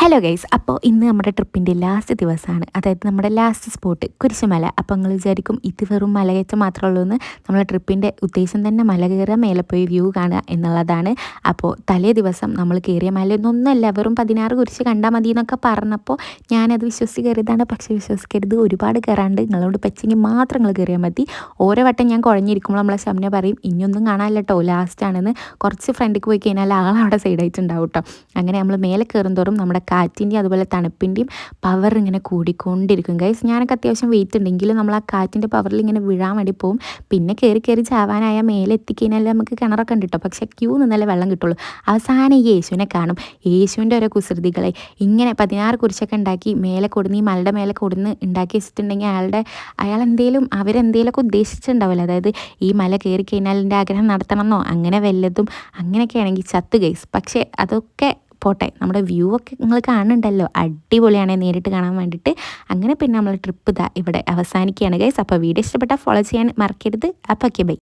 Hello guys, അപ്പോൾ ഇന്ന് നമ്മുടെ ട്രിപ്പിൻ്റെ ലാസ്റ്റ് ദിവസമാണ്. അതായത് നമ്മുടെ ലാസ്റ്റ് സ്പോട്ട് കുരിശുമല. അപ്പോൾ നിങ്ങൾ വിചാരിക്കും ഇത് വെറും മലകയറ്റം മാത്രമേ ഉള്ളൂ എന്ന്. നമ്മളെ ട്രിപ്പിൻ്റെ ഉദ്ദേശം തന്നെ മല കയറുക, മേലെ പോയി വ്യൂ കാണുക എന്നുള്ളതാണ്. അപ്പോൾ തലേ ദിവസം നമ്മൾ കയറിയ മലയൊന്നൊന്നല്ല, വെറും 16 കുരിശ് കണ്ടാൽ മതി എന്നൊക്കെ പറഞ്ഞപ്പോൾ ഞാനത് വിശ്വസിച്ച് കയറിയതാണ്. പക്ഷേ വിശ്വസിക്കരുത്, ഒരുപാട് കയറാണ്ട്. നിങ്ങളോട് പച്ചെങ്കിൽ മാത്രം നിങ്ങൾ കയറിയാൽ മതി. ഓരോ വട്ടം ഞാൻ കുഴഞ്ഞിരിക്കുമ്പോൾ നമ്മളെ ശമന പറയും ഇനിയൊന്നും കാണാനില്ല കേട്ടോ, ലാസ്റ്റാണെന്ന്. കുറച്ച് ഫ്രണ്ടിക്ക് പോയി കഴിഞ്ഞാൽ ആളവിടെ സൈഡായിട്ടുണ്ടാവും കേട്ടോ. അങ്ങനെ നമ്മൾ മേലെ കയറും തോറും നമ്മുടെ കാറ്റിൻ്റെയും അതുപോലെ തണുപ്പിൻ്റെയും പവർ ഇങ്ങനെ കൂടിക്കൊണ്ടിരിക്കും ഗൈസ്. ഞാനൊക്കെ അത്യാവശ്യം വെയിറ്റ് ഉണ്ടെങ്കിലും നമ്മൾ ആ കാറ്റിൻ്റെ പവറിൽ ഇങ്ങനെ വീഴാൻ വേണ്ടി പോകും. പിന്നെ കയറി കയറി ചാവാനായ മേലെ എത്തിക്കഴിഞ്ഞാൽ നമുക്ക് കിണറൊക്കെ ഉണ്ട് കേട്ടോ, പക്ഷേ ക്യൂ നിന്നല്ലേ വെള്ളം കിട്ടുള്ളൂ. അവസാനം ഈ യേശുവിനെ കാണും. യേശുവിൻ്റെ ഓരോ കുസൃതികളെ ഇങ്ങനെ 16 കുരിശൊക്കെ ഉണ്ടാക്കി മേലെ കൊടുന്ന് ഈ മലയുടെ മേലെ കൊടുന്ന് ഉണ്ടാക്കി വെച്ചിട്ടുണ്ടെങ്കിൽ അവരെന്തേലുമൊക്കെ ഉദ്ദേശിച്ചിട്ടുണ്ടാവില്ല. അതായത് ഈ മല കയറി കഴിഞ്ഞാൽ എൻ്റെ ആഗ്രഹം നടത്തണമെന്നോ അങ്ങനെ വല്ലതും അങ്ങനെയൊക്കെ ആണെങ്കിൽ ചത്ത് ഗൈസ്. പക്ഷേ അതൊക്കെ പോട്ടെ, നമ്മുടെ വ്യൂ ഒക്കെ നിങ്ങൾ കാണുന്നുണ്ടല്ലോ, അടിപൊളിയാണ് നേരിട്ട് കാണാൻ വേണ്ടിയിട്ട്. അങ്ങനെ പിന്നെ നമ്മൾ ട്രിപ്പ് ഇവിടെ അവസാനിക്കുകയാണ് ഗൈസ്. അപ്പോൾ വീഡിയോ ഇഷ്ടപ്പെട്ടാൽ ഫോളോ ചെയ്യാൻ മറക്കരുത്. അപ്പോൾ ഓക്കെ, ബൈ.